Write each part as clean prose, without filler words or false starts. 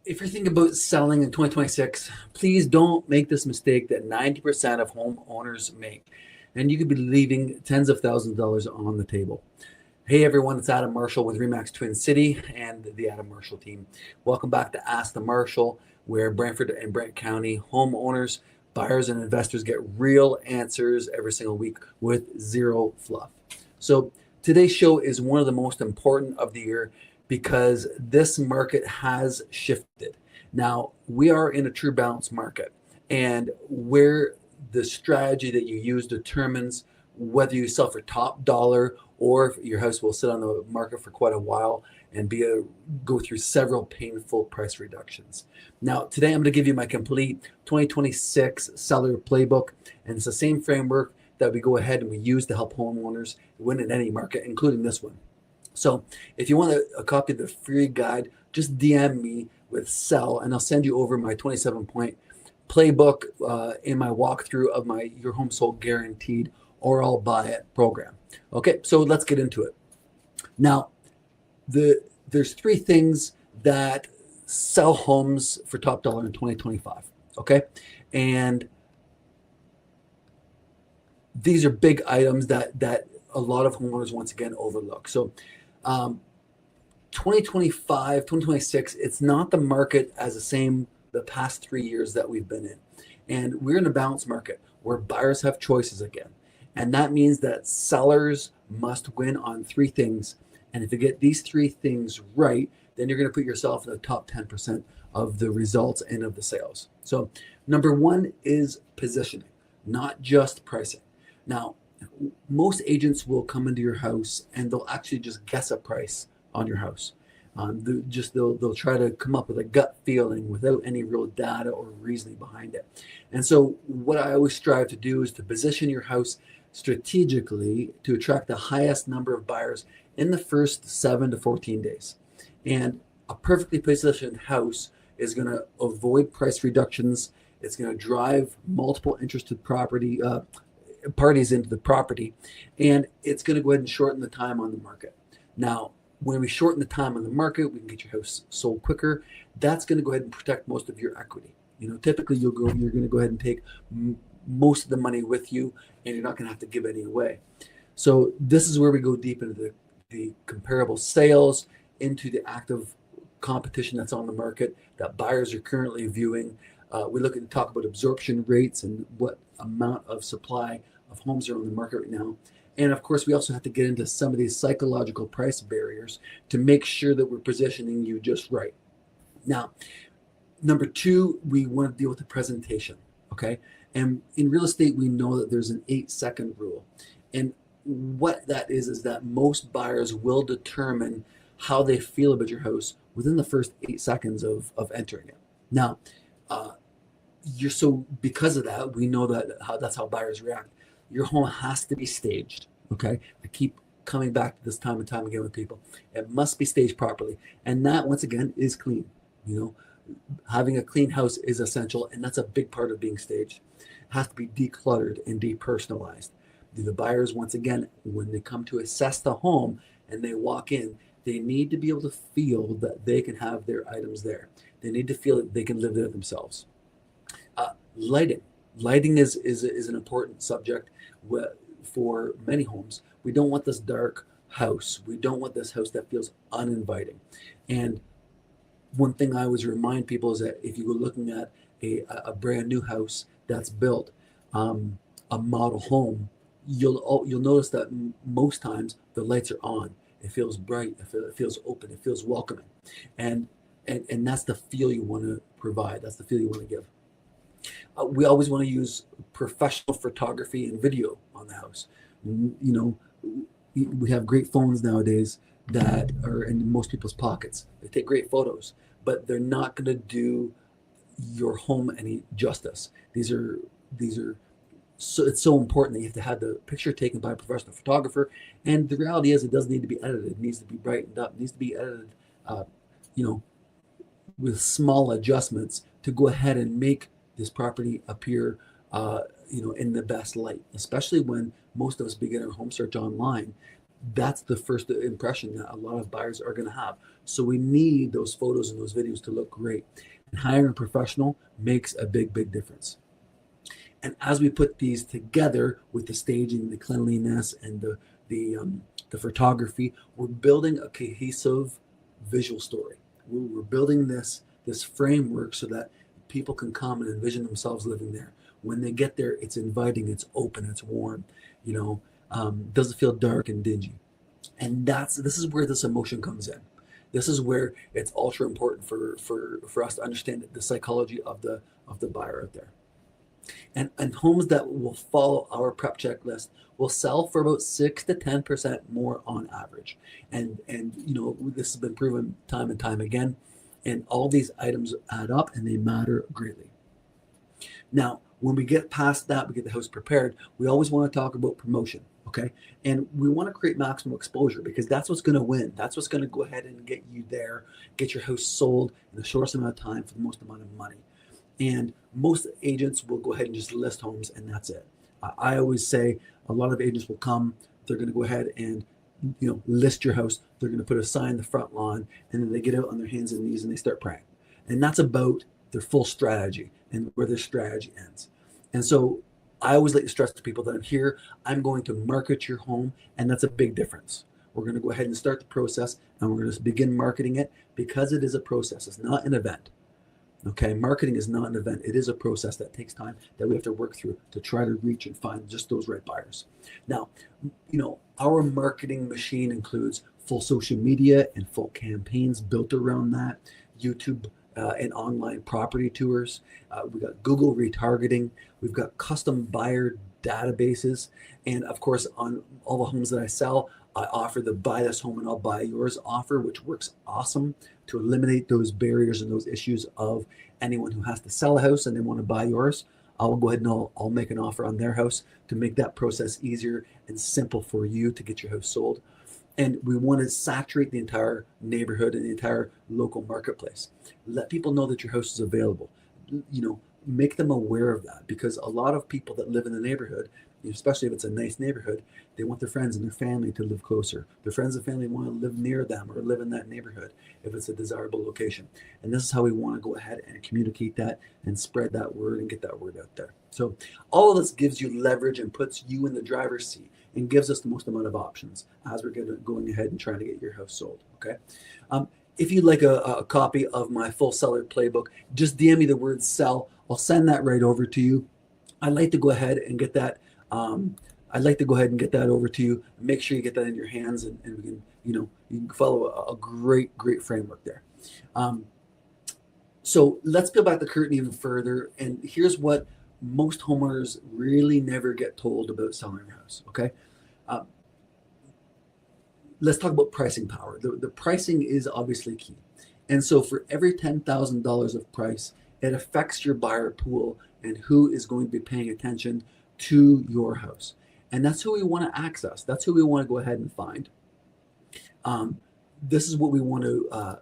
If you're thinking about selling in 2026, please don't make this mistake that 90% of homeowners make, and you could be leaving tens of thousands of dollars on the table. Hey everyone, it's Adam Marshall with Remax Twin City and the Adam Marshall team. Welcome back to Ask the Marshall, where Brantford and Brant County homeowners, buyers, and investors get real answers every single week with zero fluff. So today's show is one of the most important of the year because this market has shifted. Now, we are in a true balance market, and where the strategy that you use determines whether you sell for top dollar or if your house will sit on the market for quite a while and go through several painful price reductions. Now, today I'm going to give you my complete 2026 Seller Playbook, and it's the same framework that we go ahead and we use to help homeowners win in any market, including this one. So if you want a copy of the free guide, just DM me with sell, and I'll send you over my 27-point playbook in my walkthrough of my Your Home Sold Guaranteed or I'll Buy It program. Okay, so let's get into it. Now, there's three things that sell homes for top dollar in 2025. Okay, and these are big items that a lot of homeowners once again overlook. So 2025, 2026, it's not the market as the same the past 3 years that we've been in. And we're in a balanced market where buyers have choices again. And that means that sellers must win on three things. And if you get these three things right, then you're going to put yourself in the top 10% of the results and of the sales. So number one is positioning, not just pricing. Now, most agents will come into your house and they'll actually just guess a price on your house. They'll try to come up with a gut feeling without any real data or reasoning behind it. And so what I always strive to do is to position your house strategically to attract the highest number of buyers in the first 7 to 14 days. And a perfectly positioned house is going to avoid price reductions. It's going to drive multiple interested parties into the property, and it's going to go ahead and shorten the time on the market. Now, when we shorten the time on the market, we can get your house sold quicker. That's going to go ahead and protect most of your equity. Typically you're going to go ahead and take most of the money with you, and you're not going to have to give any away. So this is where we go deep into the comparable sales, into the active competition that's on the market that buyers are currently viewing. We talk about absorption rates and what amount of supply of homes are on the market right now. And of course, we also have to get into some of these psychological price barriers to make sure that we're positioning you just right. Now, number two, we want to deal with the presentation, okay? And in real estate, we know that there's an 8-second rule. And what that is that most buyers will determine how they feel about your house within the first 8 seconds of entering it. Now, because of that, we know that's how buyers react. Your home has to be staged, okay? I keep coming back to this time and time again with people. It must be staged properly. And that, once again, is clean. Having a clean house is essential, and that's a big part of being staged. It has to be decluttered and depersonalized. The buyers, once again, when they come to assess the home and they walk in, they need to be able to feel that they can have their items there. They need to feel that they can live there themselves. Lighting is an important subject for many homes. We don't want this dark house. We don't want this house that feels uninviting. And one thing I always remind people is that if you go looking at a brand new house that's built, a model home, you'll notice that most times the lights are on. It feels bright. It feels open. It feels welcoming, and that's the feel you want to provide. That's the feel you want to give. We always want to use professional photography and video on the house. We have great phones nowadays that are in most people's pockets. They take great photos, but they're not going to do your home any justice. So it's so important that you have to have the picture taken by a professional photographer. And the reality is, it doesn't need to be edited. It needs to be brightened up. It needs to be edited, with small adjustments to go ahead and make this property appear, in the best light. Especially when most of us begin our home search online, that's the first impression that a lot of buyers are going to have. So we need those photos and those videos to look great. And hiring a professional makes a big, big difference. And as we put these together with the staging, the cleanliness, and the photography, we're building a cohesive visual story. We're building this framework so that people can come and envision themselves living there. When they get there, it's inviting, it's open, it's warm. Doesn't feel dark and dingy. And this is where this emotion comes in. This is where it's ultra important for us to understand the psychology of the buyer out there. And homes that will follow our prep checklist will sell for about 6 to 10% more on average. And this has been proven time and time again. And all these items add up and they matter greatly. Now, when we get past that, we get the house prepared, we always want to talk about promotion, okay? And we want to create maximum exposure because that's what's going to win. That's what's going to go ahead and get you there, get your house sold in the shortest amount of time for the most amount of money. And most agents will go ahead and just list homes and that's it. I always say a lot of agents will come, they're going to go ahead and list your house. They're going to put a sign in the front lawn and then they get out on their hands and knees and they start praying. And that's about their full strategy and where their strategy ends. And so I always like to stress to people that I'm going to market your home, and that's a big difference. We're going to go ahead and start the process and we're going to begin marketing it because it is a process. It's not an event. Okay, marketing is not an event. It is a process that takes time that we have to work through to try to reach and find just those right buyers. Now, our marketing machine includes full social media and full campaigns built around that, YouTube and online property tours. We've got Google retargeting. We've got custom buyer databases. And of course, on all the homes that I sell, I offer the buy this home and I'll buy yours offer, which works awesome to eliminate those barriers and those issues of anyone who has to sell a house and they want to buy yours. I'll go ahead and I'll make an offer on their house to make that process easier and simple for you to get your house sold. And we want to saturate the entire neighborhood and the entire local marketplace. Let people know that your house is available. Make them aware of that because a lot of people that live in the neighborhood, especially if it's a nice neighborhood, they want their friends and their family to live closer. Their friends and family want to live near them or live in that neighborhood if it's a desirable location. And this is how we want to go ahead and communicate that and spread that word and get that word out there. So all of this gives you leverage and puts you in the driver's seat and gives us the most amount of options as we're going ahead and trying to get your house sold, okay? If you'd like a copy of my full seller playbook, just DM me the word sell. I'll send that right over to you. I'd like to go ahead and get that. Over to you. Make sure you get that in your hands, and we can, you can follow a great framework there. So let's peel back the curtain even further. And here's what most homeowners really never get told about selling their house. Okay. Let's talk about pricing power. The pricing is obviously key. And so for every $10,000 of price, it affects your buyer pool and who is going to be paying attention to your house. And that's who we want to access. That's who we want to go ahead and find. This is what we want to,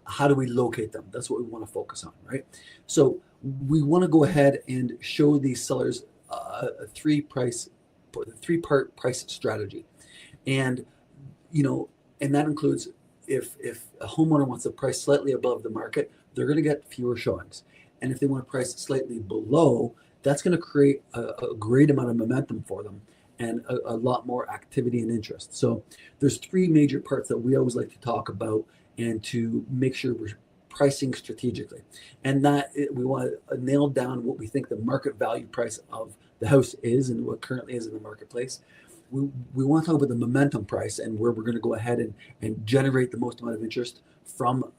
how do we locate them? That's what we want to focus on, right? So we want to go ahead and show these sellers a three-part price strategy. And and that includes if a homeowner wants to price slightly above the market, they're going to get fewer showings. And if they want to price slightly below, that's going to create a great amount of momentum for them and a lot more activity and interest. So there's three major parts that we always like to talk about and to make sure we're pricing strategically. And that we want to nail down what we think the market value price of the house is and what currently is in the marketplace. We want to talk about the momentum price and where we're going to go ahead and generate the most amount of interest from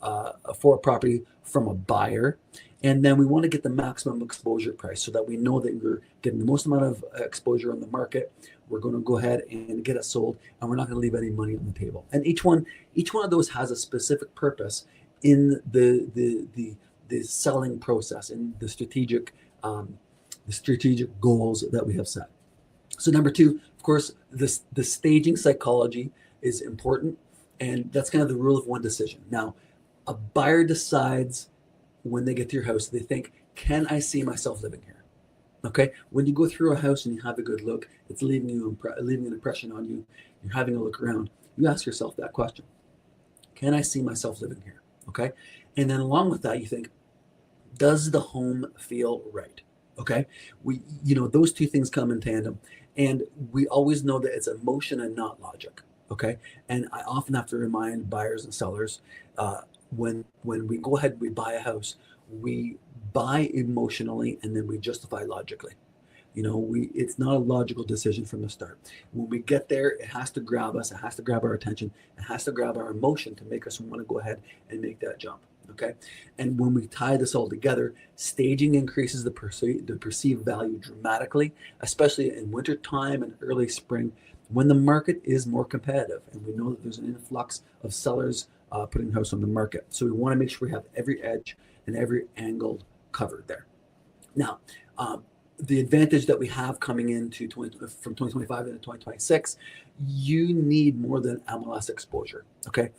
for a property from a buyer. And then we want to get the maximum exposure price so that we know that we're getting the most amount of exposure on the market. We're going to go ahead and get it sold, and we're not going to leave any money on the table. And each one of those has a specific purpose in the selling process and the strategic goals that we have set. So number two, of course, the staging psychology is important, and that's kind of the rule of one decision. Now, a buyer decides when they get to your house, they think, can I see myself living here? Okay, when you go through a house and you have a good look, it's leaving an impression on you. You're having a look around. You ask yourself that question: can I see myself living here? Okay, and then along with that, you think, does the home feel right? Okay, those two things come in tandem, and we always know that it's emotion and not logic. Okay, and I often have to remind buyers and sellers, when we go ahead and we buy a house, we buy emotionally and then we justify logically. It's not a logical decision from the start. When we get there, it has to grab us, it has to grab our attention, it has to grab our emotion to make us want to go ahead and make that jump. Okay, and when we tie this all together, staging increases the perceived value dramatically, especially in winter time and early spring, when the market is more competitive, and we know that there's an influx of sellers putting the house on the market. So we want to make sure we have every edge and every angle covered there. Now, the advantage that we have coming into from 2025 into 2026, you need more than MLS exposure. Okay,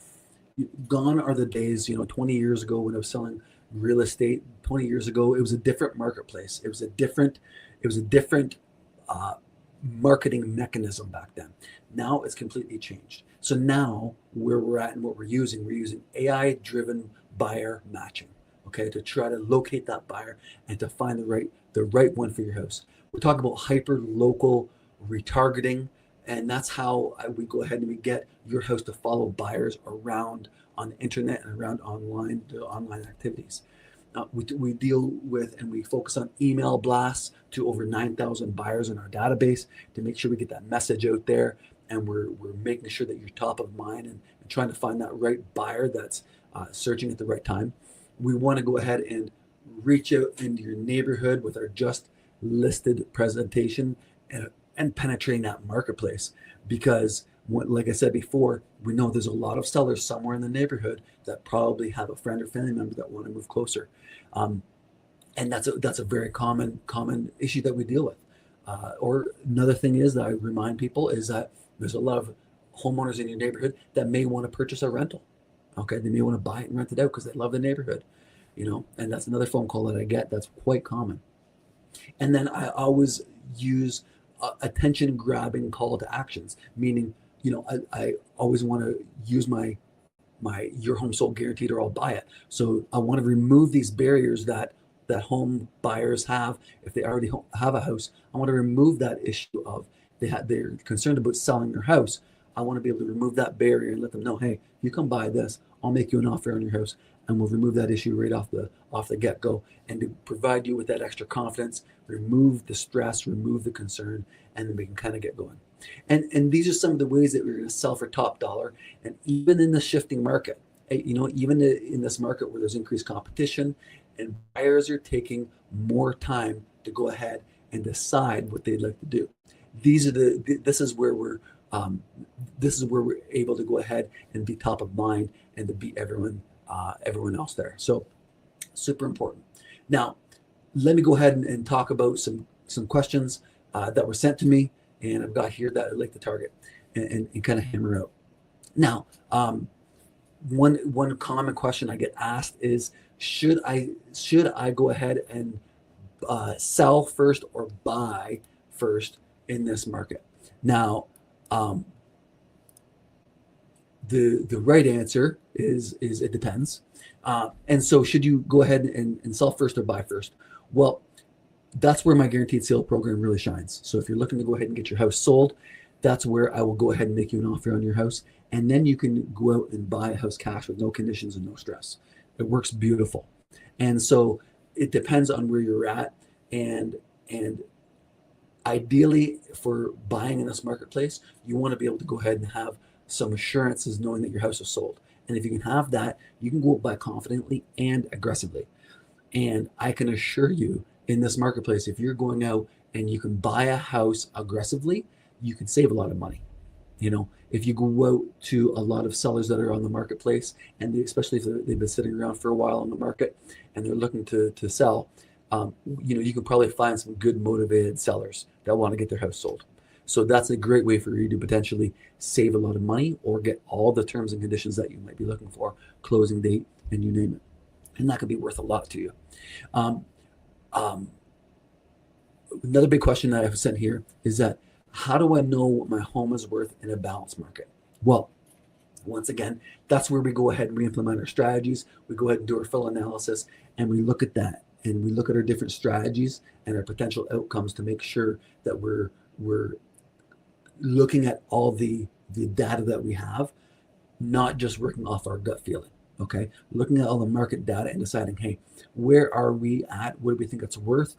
gone are the days, 20 years ago when I was selling real estate. 20 years ago, it was a different marketplace. It was a different marketing mechanism back then. Now it's completely changed. So now where we're at and what we're using AI-driven buyer matching, okay, to try to locate that buyer and to find the right one for your house. We're talking about hyper local retargeting, and that's how we go ahead and we get your house to follow buyers around on the internet and around online activities. We deal with and we focus on email blasts to over 9,000 buyers in our database to make sure we get that message out there, and we're making sure that you're top of mind and trying to find that right buyer that's searching at the right time. We want to go ahead and reach out into your neighborhood with our just listed presentation and penetrating that marketplace, because like I said before, we know there's a lot of sellers somewhere in the neighborhood that probably have a friend or family member that want to move closer, and that's a very common issue that we deal with. Or another thing is that I remind people is that there's a lot of homeowners in your neighborhood that may want to purchase a rental. Okay, they may want to buy it and rent it out because they love the neighborhood, and that's another phone call that I get that's quite common. And then I always use attention grabbing call to actions, meaning, I always want to use my your home sold guaranteed or I'll buy it. So I want to remove these barriers that home buyers have if they already have a house. I want to remove that issue of they're concerned about selling their house. I want to be able to remove that barrier and let them know, hey, if you come buy this, I'll make you an offer on your house, and we'll remove that issue right off the get-go, and to provide you with that extra confidence, remove the stress, remove the concern, and then we can kind of get going. And these are some of the ways that we're going to sell for top dollar. And even in the shifting market, even in this market where there's increased competition and buyers are taking more time to go ahead and decide what they'd like to do. This is where we're able to go ahead and be top of mind and to beat everyone else there. So super important. Now, let me go ahead and talk about some questions that were sent to me, and I've got here that I'd like to target and kind of hammer out. Now, one common question I get asked is, should I go ahead and sell first or buy first in this market? Now, the right answer is it depends. And so should you go ahead and sell first or buy first? Well, that's where my guaranteed sale program really shines. So if you're looking to go ahead and get your house sold, that's where I will go ahead and make you an offer on your house. And then you can go out and buy a house cash with no conditions and no stress. It works beautiful. And so it depends on where you're at. And ideally, for buying in this marketplace, you want to be able to go ahead and have some assurances knowing that your house is sold. And if you can have that, you can go buy confidently and aggressively. And I can assure you, in this marketplace, if you're going out and you can buy a house aggressively, you can save a lot of money. If you go out to a lot of sellers that are on the marketplace, and especially if they've been sitting around for a while on the market and they're looking to sell, you can probably find some good motivated sellers that want to get their house sold. So that's a great way for you to potentially save a lot of money or get all the terms and conditions that you might be looking for, closing date, and you name it. And that could be worth a lot to you. Another big question that I've sent here is that how do I know what my home is worth in a balanced market? Well, once again, that's where we go ahead and we implement our strategies. We go ahead and do our full analysis, and we look at that, and we look at our different strategies and our potential outcomes to make sure that we're looking at all the data that we have, not just working off our gut feeling. Okay, looking at all the market data and deciding, hey, where are we at? What do we think it's worth?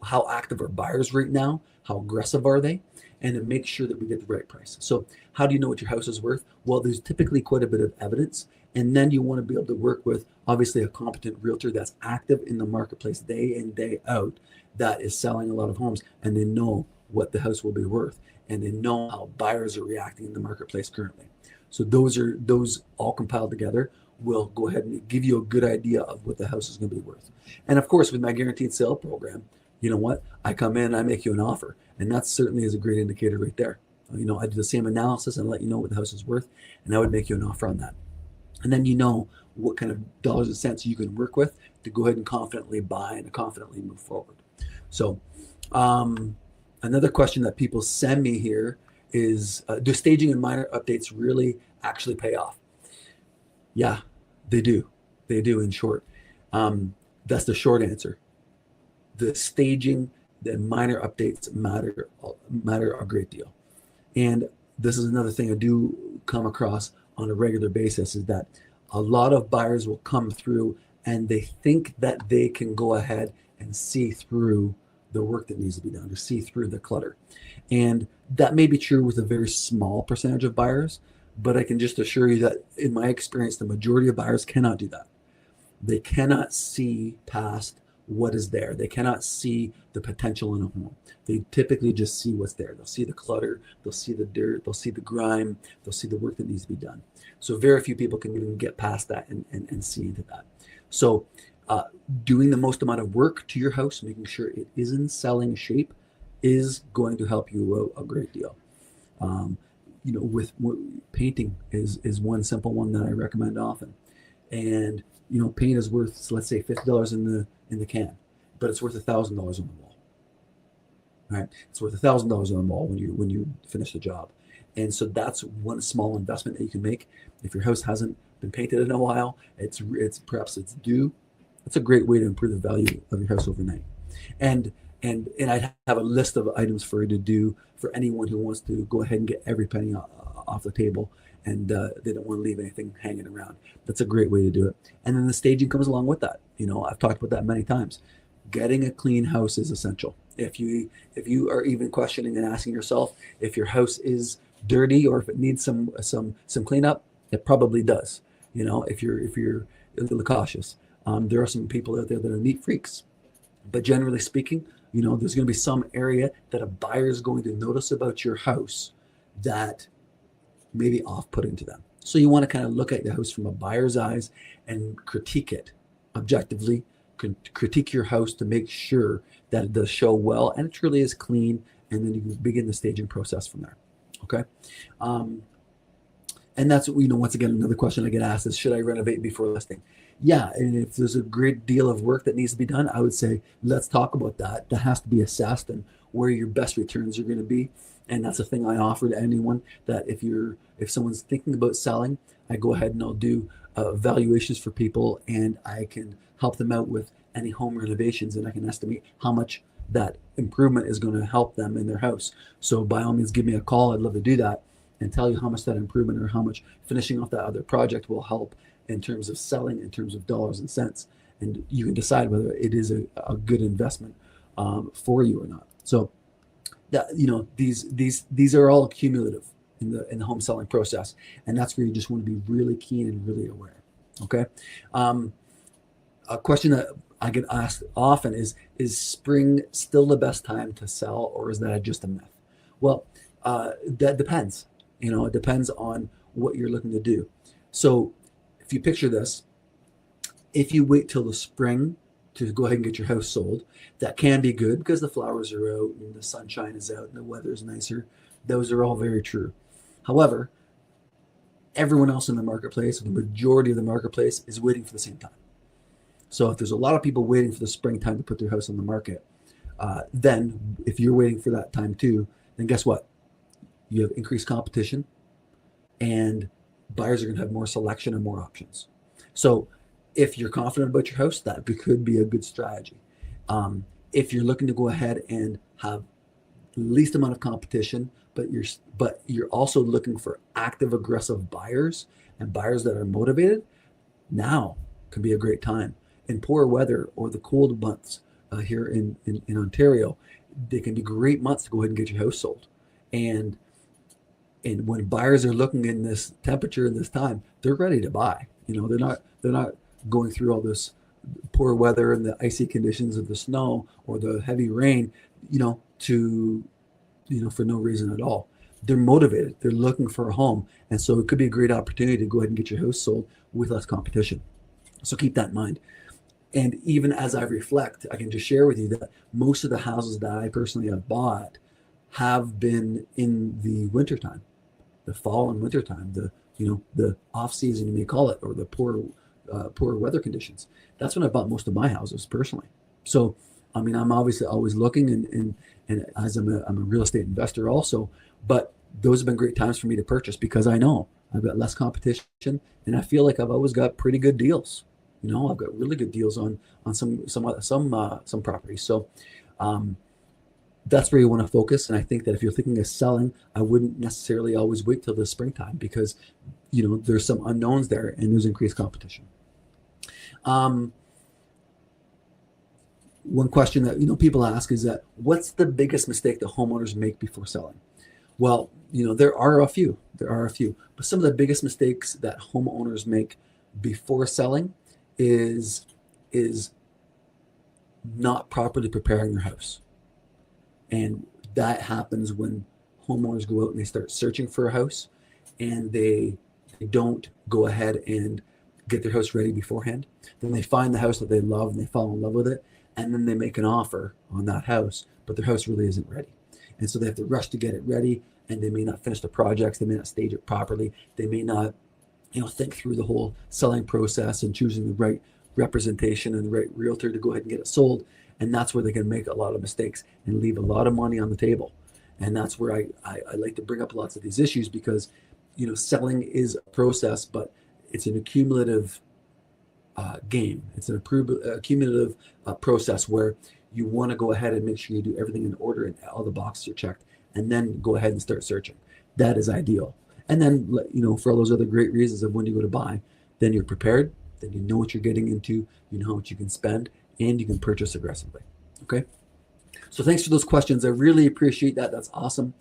How active are buyers right now? How aggressive are they? And to make sure that we get the right price. So how do you know what your house is worth? Well, there's typically quite a bit of evidence. And then you want to be able to work with, obviously, a competent realtor that's active in the marketplace day in, day out, that is selling a lot of homes, and they know what the house will be worth, and they know how buyers are reacting in the marketplace currently. So those all compiled together will go ahead and give you a good idea of what the house is going to be worth. And of course, with my guaranteed sale program, you know what? I come in, I make you an offer, and that certainly is a great indicator right there. I do the same analysis and let you know what the house is worth, and I would make you an offer on that. And then you know what kind of dollars and cents you can work with to go ahead and confidently buy and confidently move forward. So another question that people send me here is, do staging and minor updates really actually pay off? Yeah, they do. They do, in short. That's the short answer. The staging, the minor updates matter a great deal. And this is another thing I do come across on a regular basis, is that a lot of buyers will come through and they think that they can go ahead and see through the work that needs to be done, to see through the clutter. And that may be true with a very small percentage of buyers, but I can just assure you that in my experience, the majority of buyers cannot do that. They cannot see past what is there. They cannot see the potential in a home. They typically just see what's there. They'll see the clutter, they'll see the dirt, they'll see the grime, they'll see the work that needs to be done. So very few people can even get past that and see into that. So doing the most amount of work to your house, making sure it is in selling shape, is going to help you out a great deal. With painting is one simple one that I recommend often. And paint is worth, let's say, $50 in the can, but it's worth $1,000 on the wall. Right? It's worth $1,000 on the wall when you finish the job. And so that's one small investment that you can make. If your house hasn't been painted in a while, it's due. That's a great way to improve the value of your house overnight. And I have a list of items for you to do for anyone who wants to go ahead and get every penny off the table, and they don't want to leave anything hanging around. That's a great way to do it. And then the staging comes along with that. I've talked about that many times. Getting a clean house is essential. If you are even questioning and asking yourself if your house is dirty or if it needs some cleanup, it probably does. If you're a little cautious. There are some people out there that are neat freaks, but generally speaking, there's going to be some area that a buyer is going to notice about your house that may be off-putting to them. So you want to kind of look at the house from a buyer's eyes and critique it objectively, critique your house to make sure that it does show well and it truly is clean, and then you can begin the staging process from there. Okay. And that's, once again, another question I get asked is, should I renovate before listing? Yeah, and if there's a great deal of work that needs to be done, I would say, let's talk about that. That has to be assessed and where your best returns are going to be. And that's a thing I offer to anyone, that if someone's thinking about selling, I go ahead and I'll do valuations for people, and I can help them out with any home renovations, and I can estimate how much that improvement is going to help them in their house. So by all means, give me a call. I'd love to do that and tell you how much that improvement or how much finishing off that other project will help in terms of selling, in terms of dollars and cents. And you can decide whether it is a good investment for you or not. So that, these are all cumulative in the home selling process. And that's where you just want to be really keen and really aware. Okay. A question that I get asked often is spring still the best time to sell, or is that just a myth? Well, that depends. It depends on what you're looking to do. So if you picture this, if you wait till the spring to go ahead and get your house sold, that can be good because the flowers are out and the sunshine is out and the weather is nicer. Those are all very true. However, everyone else in the marketplace, the majority of the marketplace, is waiting for the same time. So if there's a lot of people waiting for the springtime to put their house on the market, Then if you're waiting for that time too, then guess what? You have increased competition, and buyers are going to have more selection and more options. So if you're confident about your house, that could be a good strategy. If you're looking to go ahead and have least amount of competition, but you're also looking for active, aggressive buyers and buyers that are motivated, now can be a great time. In poor weather or the cold months here in Ontario, they can be great months to go ahead and get your house sold. And when buyers are looking in this temperature in this time, they're ready to buy. They're not going through all this poor weather and the icy conditions of the snow or the heavy rain, for no reason at all. They're motivated. They're looking for a home. And so it could be a great opportunity to go ahead and get your house sold with less competition. So keep that in mind. And even as I reflect, I can just share with you that most of the houses that I personally have bought have been in the wintertime, the fall and wintertime, the off season, you may call it, or the poor weather conditions. That's when I bought most of my houses personally. So, I mean, I'm obviously always looking, and as I'm a real estate investor also, but those have been great times for me to purchase because I know I've got less competition, and I feel like I've always got pretty good deals. I've got really good deals on some properties. So that's where you want to focus. And I think that if you're thinking of selling, I wouldn't necessarily always wait till the springtime because there's some unknowns there and there's increased competition. One question that people ask is that what's the biggest mistake that homeowners make before selling? Well, there are a few, but some of the biggest mistakes that homeowners make before selling is not properly preparing their house. And that happens when homeowners go out and they start searching for a house and they don't go ahead and get their house ready beforehand. Then they find the house that they love and they fall in love with it. And then they make an offer on that house, but their house really isn't ready. And so they have to rush to get it ready, and they may not finish the projects. They may not stage it properly. They may not think through the whole selling process and choosing the right representation and the right realtor to go ahead and get it sold. And that's where they can make a lot of mistakes and leave a lot of money on the table. And that's where I like to bring up lots of these issues because, selling is a process, but it's an accumulative game. It's an accumulative process where you want to go ahead and make sure you do everything in order and all the boxes are checked, and then go ahead and start searching. That is ideal. And then, for all those other great reasons of when you go to buy, then you're prepared, then you know what you're getting into, you know how much you can spend, and you can purchase aggressively. Okay. So thanks for those questions. I really appreciate that. That's awesome.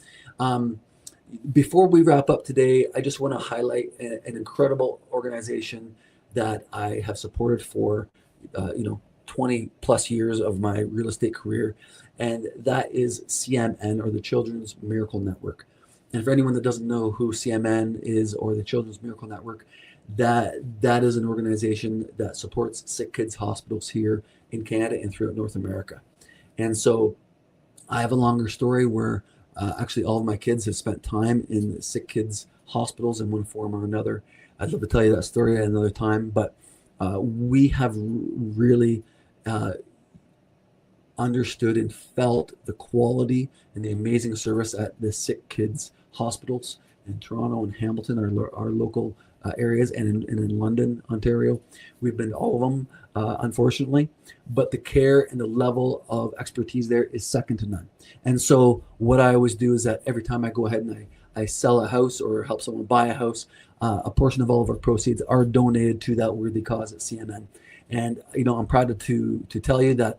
Before we wrap up today, I just want to highlight an incredible organization that I have supported for, 20 plus years of my real estate career. And that is CMN, or the Children's Miracle Network. And for anyone that doesn't know who CMN is, or the Children's Miracle Network, that is an organization that supports sick kids hospitals here in Canada and throughout North America. And so I have a longer story where actually all of my kids have spent time in sick kids hospitals in one form or another. I'd love to tell you that story at another time, but we have really understood and felt the quality and the amazing service at the sick kids hospitals in Toronto and Hamilton, our local areas, and in London, Ontario. We've been to all of them, unfortunately, but the care and the level of expertise there is second to none. And so what I always do is that every time I go ahead and I sell a house or help someone buy a house, a portion of all of our proceeds are donated to that worthy cause at CMN. And I'm proud to tell you that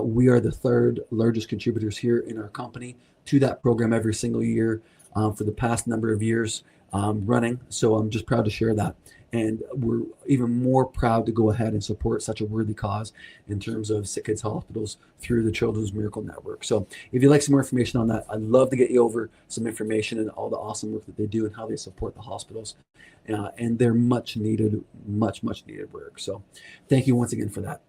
we are the third largest contributors here in our company to that program every single year for the past number of years running. So I'm just proud to share that. And we're even more proud to go ahead and support such a worthy cause in terms of sick kids hospitals through the Children's Miracle Network. So if you'd like some more information on that, I'd love to get you over some information and all the awesome work that they do and how they support the hospitals. And they're much needed work. So thank you once again for that.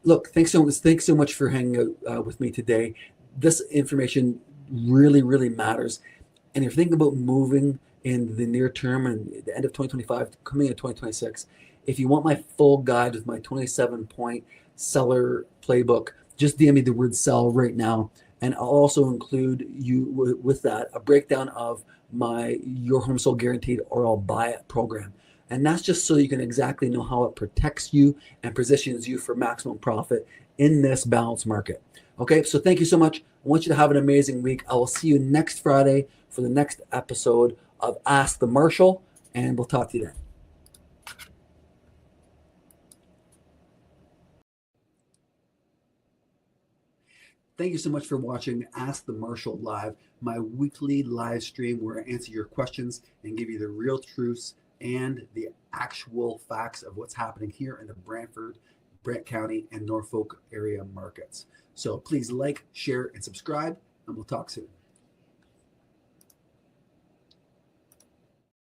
Look, thanks so much for hanging out with me today. This information really, really matters. And if you're thinking about moving in the near term and the end of 2025, coming into 2026, if you want my full guide with my 27-point seller playbook, just DM me the word sell right now. And I'll also include you with that a breakdown of my Your Home Sold Guaranteed or I'll Buy It program. And that's just so you can exactly know how it protects you and positions you for maximum profit in this balanced market. Okay, so thank you so much. I want you to have an amazing week. I will see you next Friday for the next episode of Ask the Marshal, and we'll talk to you then. Thank you so much for watching Ask the Marshal Live, my weekly live stream where I answer your questions and give you the real truths and the actual facts of what's happening here in the Brantford, Brant County, and Norfolk area markets. So please like, share, and subscribe, and we'll talk soon.